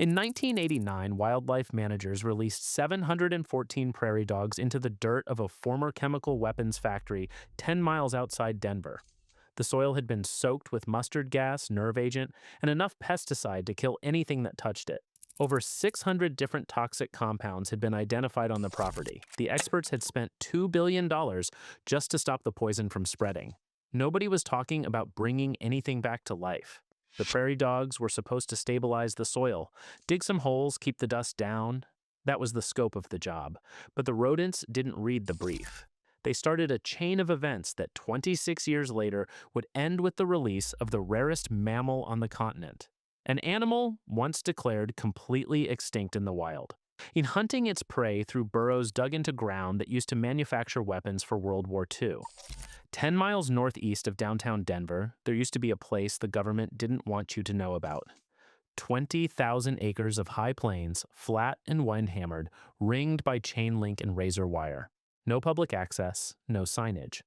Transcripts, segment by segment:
In 1989, wildlife managers released 714 prairie dogs into the dirt of a former chemical weapons factory 10 miles outside Denver. The soil had been soaked with mustard gas, nerve agent, and enough pesticide to kill anything that touched it. Over 600 different toxic compounds had been identified on the property. The experts had spent $2 billion just to stop the poison from spreading. Nobody was talking about bringing anything back to life. The prairie dogs were supposed to stabilize the soil, dig some holes, keep the dust down. That was the scope of the job. But the rodents didn't read the brief. They started a chain of events that 26 years later would end with the release of the rarest mammal on the continent, an animal once declared completely extinct in the wild. In hunting its prey through burrows dug into ground that used to manufacture weapons for World War II. 10 miles northeast of downtown Denver, there used to be a place the government didn't want you to know about. 20,000 acres of high plains, flat and wind-hammered, ringed by chain link and razor wire. No public access, no signage.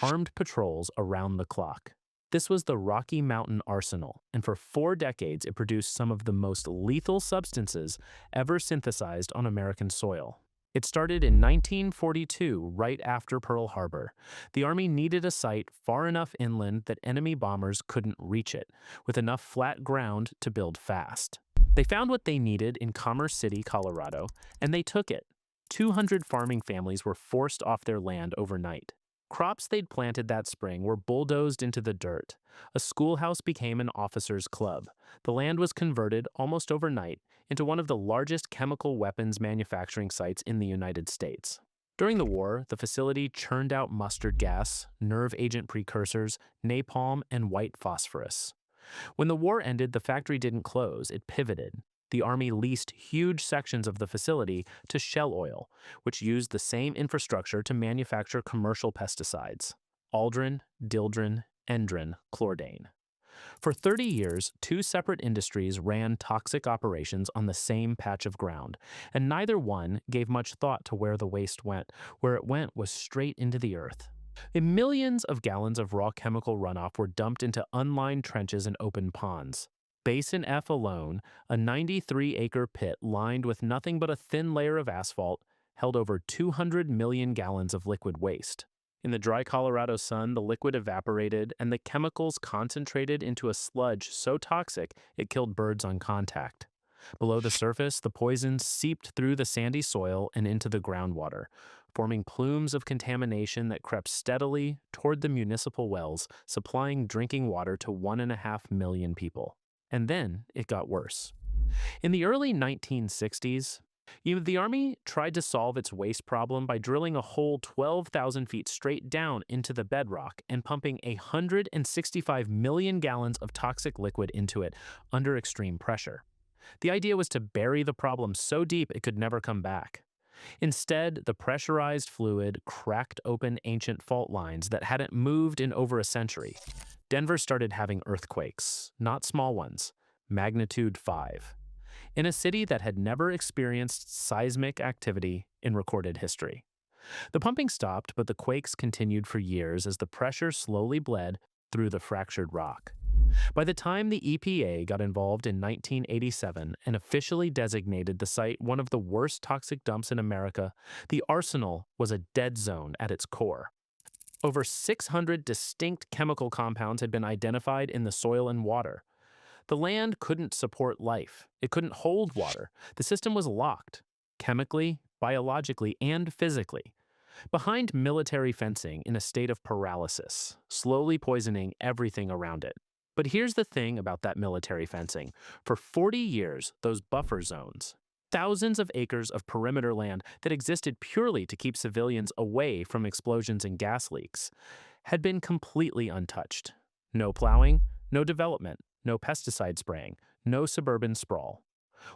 Armed patrols around the clock. This was the Rocky Mountain Arsenal, and for 4 decades it produced some of the most lethal substances ever synthesized on American soil. It started in 1942, right after Pearl Harbor. The Army needed a site far enough inland that enemy bombers couldn't reach it, with enough flat ground to build fast. They found what they needed in Commerce City, Colorado, and they took it. 200 farming families were forced off their land overnight. Crops they'd planted that spring were bulldozed into the dirt. A schoolhouse became an officers' club. The land was converted almost overnight into one of the largest chemical weapons manufacturing sites in the United States. During the war, the facility churned out mustard gas, nerve agent precursors, napalm, and white phosphorus. When the war ended, the factory didn't close, it pivoted. The Army leased huge sections of the facility to Shell Oil, which used the same infrastructure to manufacture commercial pesticides: aldrin, dildrin, endrin, chlordane. For 30 years, 2 separate industries ran toxic operations on the same patch of ground, and neither one gave much thought to where the waste went. Where it went was straight into the earth. Millions of gallons of raw chemical runoff were dumped into unlined trenches and open ponds. Basin F alone, a 93-acre pit lined with nothing but a thin layer of asphalt, held over 200 million gallons of liquid waste. In the dry Colorado sun, the liquid evaporated and the chemicals concentrated into a sludge so toxic it killed birds on contact. Below the surface, the poisons seeped through the sandy soil and into the groundwater, forming plumes of contamination that crept steadily toward the municipal wells, supplying drinking water to 1.5 million people. And then it got worse. In the early 1960s, the Army tried to solve its waste problem by drilling a hole 12,000 feet straight down into the bedrock and pumping 165 million gallons of toxic liquid into it under extreme pressure. The idea was to bury the problem so deep it could never come back. Instead, the pressurized fluid cracked open ancient fault lines that hadn't moved in over a century. Denver started having earthquakes, not small ones, magnitude 5, in a city that had never experienced seismic activity in recorded history. The pumping stopped, but the quakes continued for years as the pressure slowly bled through the fractured rock. By the time the EPA got involved in 1987 and officially designated the site one of the worst toxic dumps in America, the arsenal was a dead zone at its core. Over 600 distinct chemical compounds had been identified in the soil and water. The land couldn't support life. It couldn't hold water. The system was locked, chemically, biologically, and physically, behind military fencing in a state of paralysis, slowly poisoning everything around it. But here's the thing about that military fencing. For 40 years, those buffer zones, thousands of acres of perimeter land that existed purely to keep civilians away from explosions and gas leaks, had been completely untouched. No plowing, no development, no pesticide spraying, no suburban sprawl.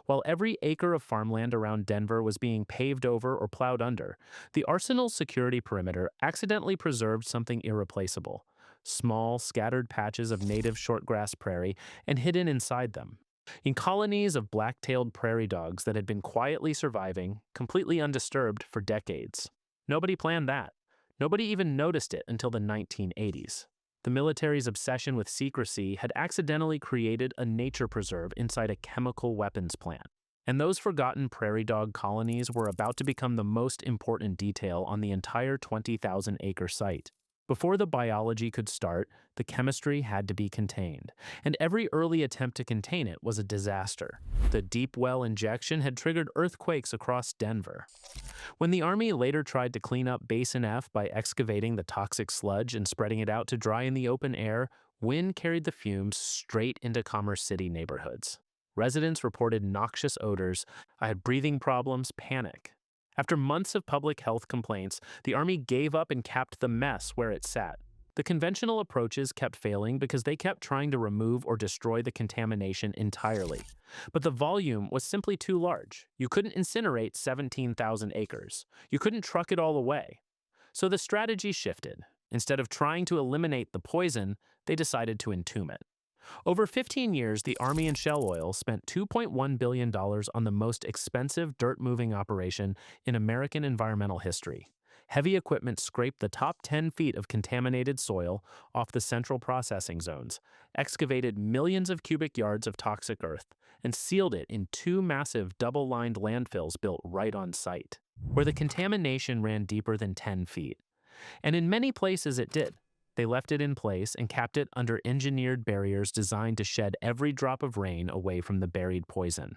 While every acre of farmland around Denver was being paved over or plowed under, the arsenal's security perimeter accidentally preserved something irreplaceable: small, scattered patches of native shortgrass prairie, and hidden inside them, in colonies of black-tailed prairie dogs that had been quietly surviving, completely undisturbed, for decades. Nobody planned that. Nobody even noticed it until the 1980s. The military's obsession with secrecy had accidentally created a nature preserve inside a chemical weapons plant. And those forgotten prairie dog colonies were about to become the most important detail on the entire 20,000-acre site. Before the biology could start, the chemistry had to be contained, and every early attempt to contain it was a disaster. The deep well injection had triggered earthquakes across Denver. When the Army later tried to clean up Basin F by excavating the toxic sludge and spreading it out to dry in the open air, wind carried the fumes straight into Commerce City neighborhoods. Residents reported noxious odors, I had breathing problems, panic. After months of public health complaints, the Army gave up and capped the mess where it sat. The conventional approaches kept failing because they kept trying to remove or destroy the contamination entirely. But the volume was simply too large. You couldn't incinerate 17,000 acres. You couldn't truck it all away. So the strategy shifted. Instead of trying to eliminate the poison, they decided to entomb it. Over 15 years, the Army and Shell Oil spent $2.1 billion on the most expensive dirt-moving operation in American environmental history. Heavy equipment scraped the top 10 feet of contaminated soil off the central processing zones, excavated millions of cubic yards of toxic earth, and sealed it in two massive double-lined landfills built right on site, where the contamination ran deeper than 10 feet. And in many places it did. They left it in place and capped it under engineered barriers designed to shed every drop of rain away from the buried poison.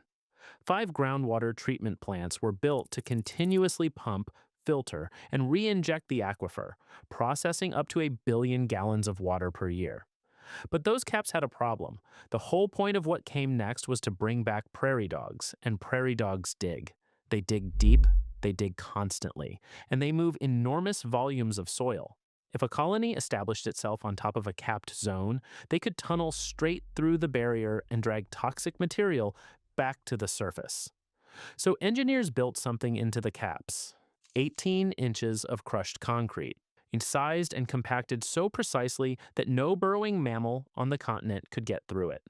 5 groundwater treatment plants were built to continuously pump, filter, and re-inject the aquifer, processing up to 1 billion gallons of water per year. But those caps had a problem. The whole point of what came next was to bring back prairie dogs, and prairie dogs dig. They dig deep, they dig constantly, and they move enormous volumes of soil. If a colony established itself on top of a capped zone, they could tunnel straight through the barrier and drag toxic material back to the surface. So engineers built something into the caps, 18 inches of crushed concrete, incised and compacted so precisely that no burrowing mammal on the continent could get through it.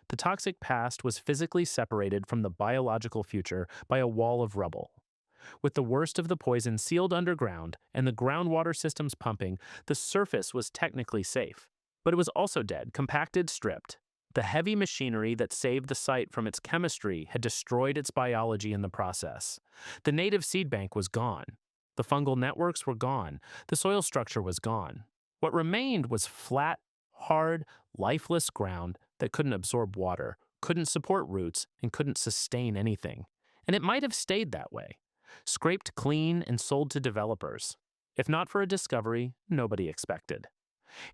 The toxic past was physically separated from the biological future by a wall of rubble. With the worst of the poison sealed underground and the groundwater systems pumping, the surface was technically safe. But it was also dead, compacted, stripped. The heavy machinery that saved the site from its chemistry had destroyed its biology in the process. The native seed bank was gone. The fungal networks were gone. The soil structure was gone. What remained was flat, hard, lifeless ground that couldn't absorb water, couldn't support roots, and couldn't sustain anything. And it might have stayed that way. Scraped clean and sold to developers. If not for a discovery nobody expected.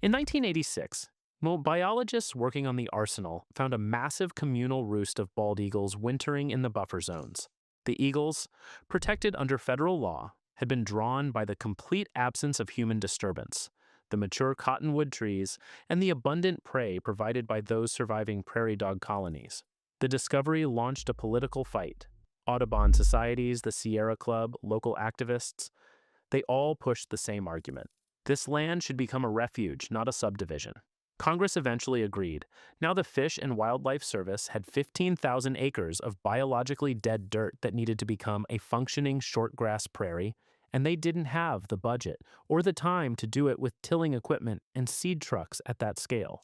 In 1986, biologists working on the arsenal found a massive communal roost of bald eagles wintering in the buffer zones. The eagles, protected under federal law, had been drawn by the complete absence of human disturbance, the mature cottonwood trees, and the abundant prey provided by those surviving prairie dog colonies. The discovery launched a political fight. Audubon societies, the Sierra Club, local activists, they all pushed the same argument. This land should become a refuge, not a subdivision. Congress eventually agreed. Now the Fish and Wildlife Service had 15,000 acres of biologically dead dirt that needed to become a functioning shortgrass prairie, and they didn't have the budget or the time to do it with tilling equipment and seed trucks at that scale.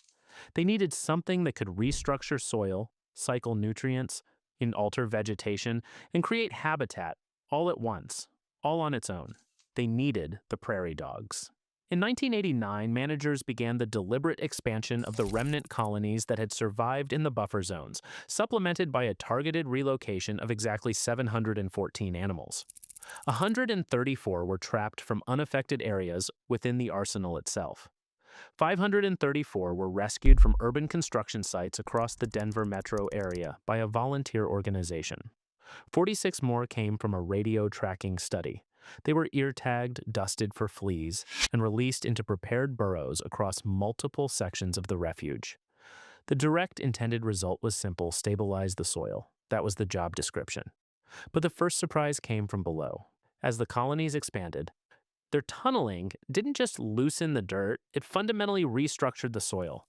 They needed something that could restructure soil, cycle nutrients, and alter vegetation, and create habitat all at once, all on its own. They needed the prairie dogs. In 1989, managers began the deliberate expansion of the remnant colonies that had survived in the buffer zones, supplemented by a targeted relocation of exactly 714 animals. 134 were trapped from unaffected areas within the arsenal itself. 534 were rescued from urban construction sites across the Denver metro area by a volunteer organization. 46 more came from a radio tracking study. They were ear-tagged, dusted for fleas, and released into prepared burrows across multiple sections of the refuge. The direct intended result was simple: stabilize the soil. That was the job description. But the first surprise came from below. As the colonies expanded, their tunneling didn't just loosen the dirt, it fundamentally restructured the soil.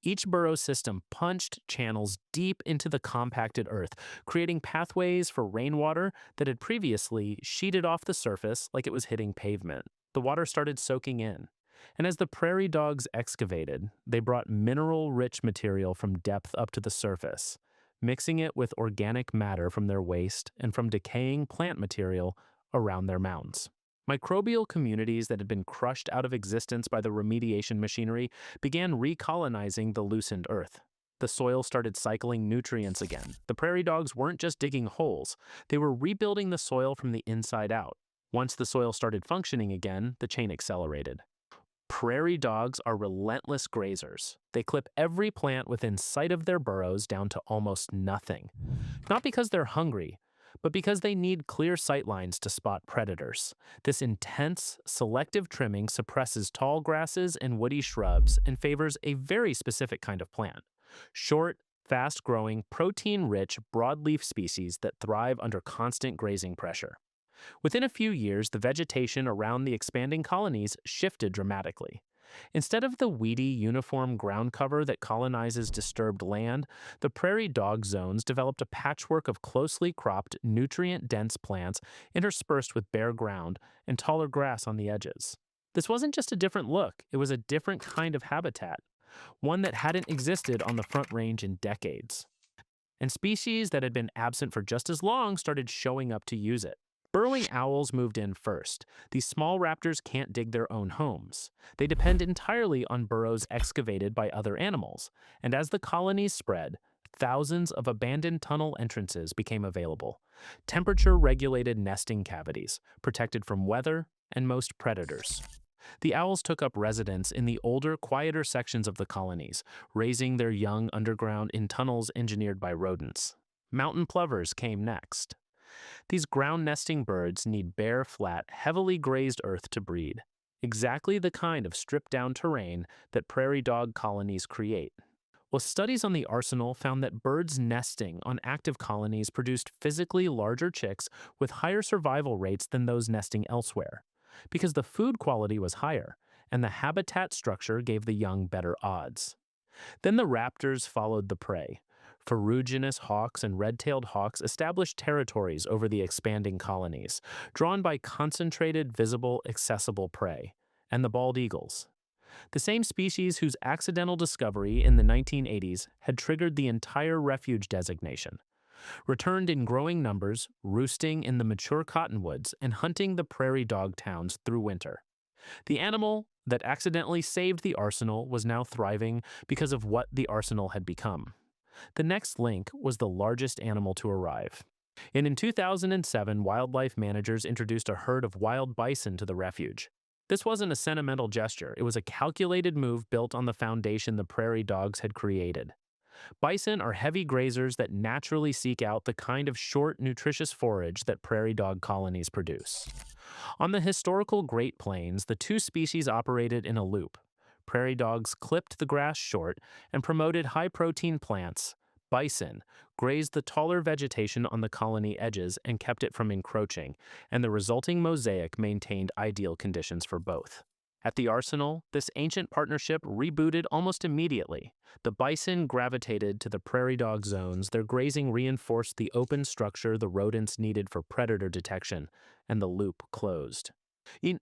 Each burrow system punched channels deep into the compacted earth, creating pathways for rainwater that had previously sheeted off the surface like it was hitting pavement. The water started soaking in. And as the prairie dogs excavated, they brought mineral-rich material from depth up to the surface, mixing it with organic matter from their waste and from decaying plant material around their mounds. Microbial communities that had been crushed out of existence by the remediation machinery began recolonizing the loosened earth. The soil started cycling nutrients again. The prairie dogs weren't just digging holes, they were rebuilding the soil from the inside out. Once the soil started functioning again, the chain accelerated. Prairie dogs are relentless grazers. They clip every plant within sight of their burrows down to almost nothing. Not because they're hungry, but because they need clear sight lines to spot predators. This intense, selective trimming suppresses tall grasses and woody shrubs and favors a very specific kind of plant: short, fast-growing, protein-rich broadleaf species that thrive under constant grazing pressure. Within a few years, the vegetation around the expanding colonies shifted dramatically. Instead of the weedy, uniform ground cover that colonizes disturbed land, the prairie dog zones developed a patchwork of closely cropped, nutrient-dense plants interspersed with bare ground and taller grass on the edges. This wasn't just a different look, it was a different kind of habitat, one that hadn't existed on the Front Range in decades. And species that had been absent for just as long started showing up to use it. Burrowing owls moved in first. These small raptors can't dig their own homes. They depend entirely on burrows excavated by other animals. And as the colonies spread, thousands of abandoned tunnel entrances became available. Temperature-regulated nesting cavities, protected from weather and most predators. The owls took up residence in the older, quieter sections of the colonies, raising their young underground in tunnels engineered by rodents. Mountain plovers came next. These ground-nesting birds need bare, flat, heavily grazed earth to breed, exactly the kind of stripped-down terrain that prairie dog colonies create. Well, studies on the arsenal found that birds nesting on active colonies produced physically larger chicks with higher survival rates than those nesting elsewhere, because the food quality was higher, and the habitat structure gave the young better odds. Then the raptors followed the prey. Ferruginous hawks and red-tailed hawks established territories over the expanding colonies, drawn by concentrated, visible, accessible prey, and the bald eagles. The same species whose accidental discovery in the 1980s had triggered the entire refuge designation, returned in growing numbers, roosting in the mature cottonwoods and hunting the prairie dog towns through winter. The animal that accidentally saved the arsenal was now thriving because of what the arsenal had become. The next link was the largest animal to arrive. And in 2007, wildlife managers introduced a herd of wild bison to the refuge. This wasn't a sentimental gesture, it was a calculated move built on the foundation the prairie dogs had created. Bison are heavy grazers that naturally seek out the kind of short, nutritious forage that prairie dog colonies produce. On the historical Great Plains, the two species operated in a loop. Prairie dogs clipped the grass short and promoted high-protein plants. Bison grazed the taller vegetation on the colony edges and kept it from encroaching, and the resulting mosaic maintained ideal conditions for both. At the arsenal, this ancient partnership rebooted almost immediately. The bison gravitated to the prairie dog zones, their grazing reinforced the open structure the rodents needed for predator detection, and the loop closed.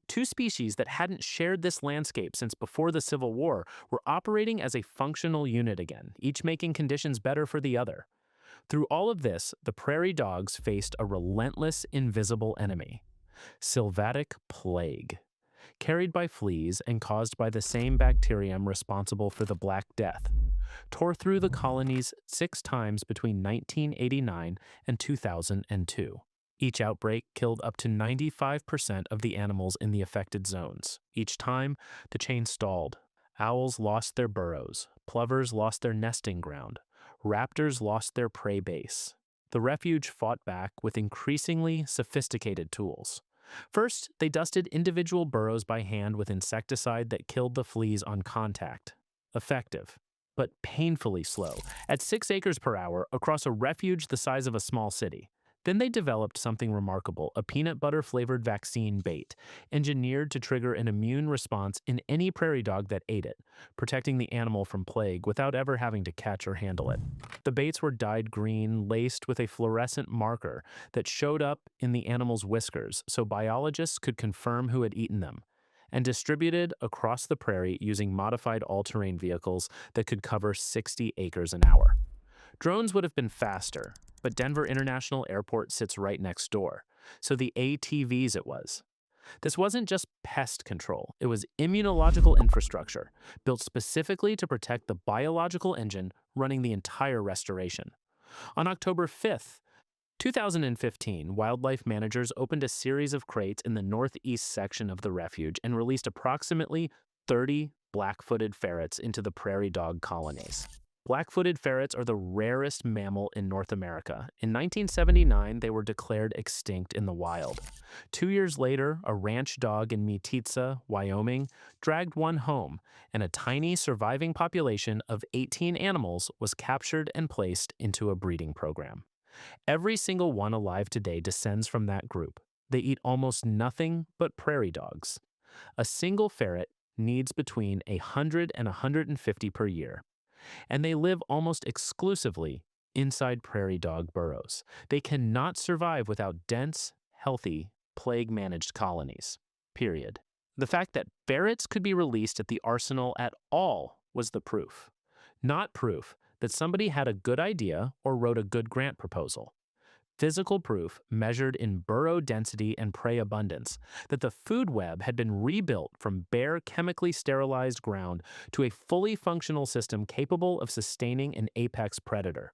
Two species that hadn't shared this landscape since before the Civil War were operating as a functional unit again, each making conditions better for the other. Through all of this, the prairie dogs faced a relentless, invisible enemy: sylvatic plague. Carried by fleas and caused by the same bacterium responsible for the Black Death, tore through the colonies 6 times between 1989 and 2002. Each outbreak killed up to 95% of the animals in the affected zones. Each time, the chain stalled. Owls lost their burrows, plovers lost their nesting ground, raptors lost their prey base. The refuge fought back with increasingly sophisticated tools. First, they dusted individual burrows by hand with insecticide that killed the fleas on contact. Effective, but painfully slow, at 6 acres per hour across a refuge the size of a small city. Then they developed something remarkable: a peanut butter-flavored vaccine bait, engineered to trigger an immune response in any prairie dog that ate it, protecting the animal from plague without ever having to catch or handle it. The baits were dyed green, laced with a fluorescent marker that showed up in the animal's whiskers so biologists could confirm who had eaten them. and distributed across the prairie using modified all-terrain vehicles that could cover 60 acres an hour. Drones would have been faster, but Denver International Airport sits right next door, so the ATVs it was. This wasn't just pest control, it was immunological infrastructure, built specifically to protect the biological engine running the entire restoration. On October 5th, 2015, wildlife managers opened a series of crates in the northeast section of the refuge and released approximately 30 black-footed ferrets into the prairie dog colonies. Black-footed ferrets are the rarest mammal in North America. In 1979, they were declared extinct in the wild. 2 years later, a ranch dog in Meetitsa, Wyoming, dragged one home, and a tiny surviving population of 18 animals was captured and placed into a breeding program. Every single one alive today descends from that group. They eat almost nothing but prairie dogs. A single ferret needs between 100 and 150 per year, and they live almost exclusively inside prairie dog burrows. They cannot survive without dense, healthy, plague-managed colonies. Period. The fact that ferrets could be released at the arsenal at all was the proof. Not proof that somebody had a good idea or wrote a good grant proposal. Physical proof measured in burrow density and prey abundance that the food web had been rebuilt from bare chemically sterilized ground to a fully functional system capable of sustaining an apex predator.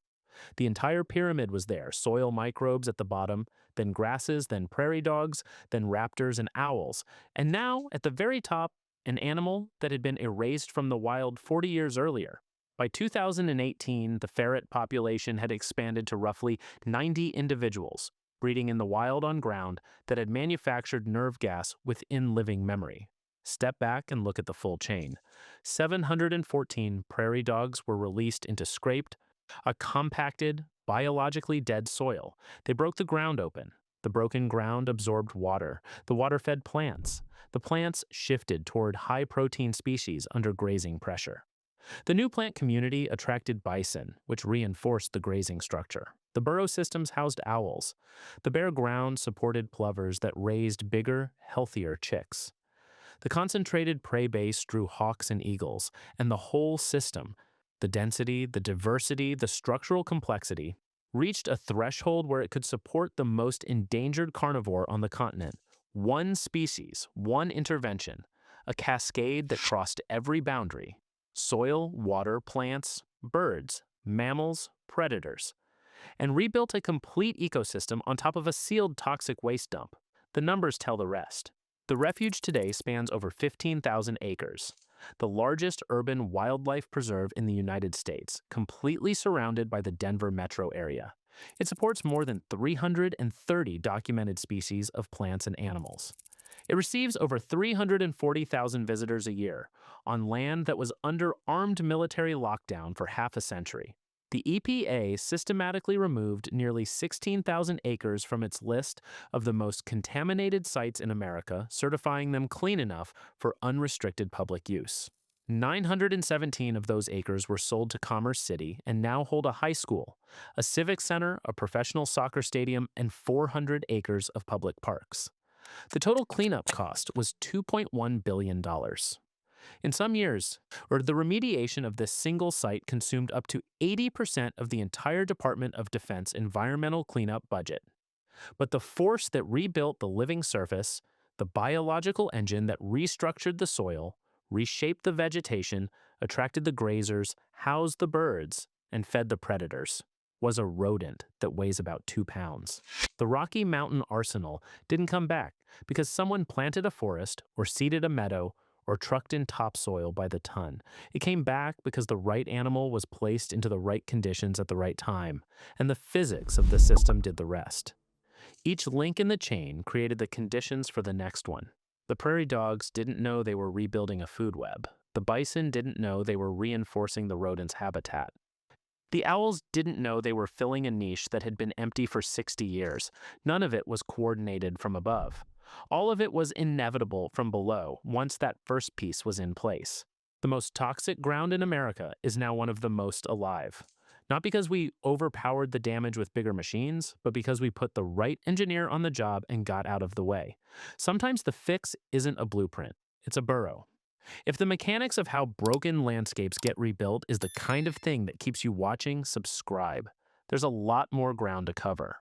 The entire pyramid was there: soil microbes at the bottom, then grasses, then prairie dogs, then raptors and owls, and now, at the very top, an animal that had been erased from the wild 40 years earlier. By 2018, the ferret population had expanded to roughly 90 individuals, breeding in the wild on ground that had manufactured nerve gas within living memory. Step back and look at the full chain. 714 prairie dogs were released into scraped, a compacted, biologically dead soil. They broke the ground open. The broken ground absorbed water. The water fed plants. The plants shifted toward high-protein species under grazing pressure. The new plant community attracted bison, which reinforced the grazing structure. The burrow systems housed owls. The bare ground supported plovers that raised bigger, healthier chicks. The concentrated prey base drew hawks and eagles, and the whole system, the density, the diversity, the structural complexity, reached a threshold where it could support the most endangered carnivore on the continent. One species, one intervention, a cascade that crossed every boundary: soil, water, plants, birds, mammals, predators, and rebuilt a complete ecosystem on top of a sealed toxic waste dump. The numbers tell the rest. The refuge today spans over 15,000 acres, the largest urban wildlife preserve in the United States, completely surrounded by the Denver metro area. It supports more than 330 documented species of plants and animals. It receives over 340,000 visitors a year on land that was under armed military lockdown for half a century. The EPA systematically removed nearly 16,000 acres from its list of the most contaminated sites in America, certifying them clean enough for unrestricted public use. 917 of those acres were sold to Commerce City and now hold a high school, a civic center, a professional soccer stadium, and 400 acres of public parks. The total cleanup cost was $2.1 billion. In some years, the remediation of this single site consumed up to 80% of the entire Department of Defense environmental cleanup budget. But the force that rebuilt the living surface, the biological engine that restructured the soil, reshaped the vegetation, attracted the grazers, housed the birds, and fed the predators, was a rodent that weighs about 2 pounds. The Rocky Mountain Arsenal didn't come back because someone planted a forest or seeded a meadow or trucked in topsoil by the ton. It came back because the right animal was placed into the right conditions at the right time, and the physics of the system did the rest. Each link in the chain created the conditions for the next one. The prairie dogs didn't know they were rebuilding a food web. The bison didn't know they were reinforcing the rodent's habitat. The owls didn't know they were filling a niche that had been empty for 60 years. None of it was coordinated from above. All of it was inevitable from below once that first piece was in place. The most toxic ground in America is now one of the most alive. Not because we overpowered the damage with bigger machines, but because we put the right engineer on the job and got out of the way. Sometimes the fix isn't a blueprint. It's a burrow. If the mechanics of how broken landscapes get rebuilt is the kind of thing that keeps you watching, subscribe. There's a lot more ground to cover.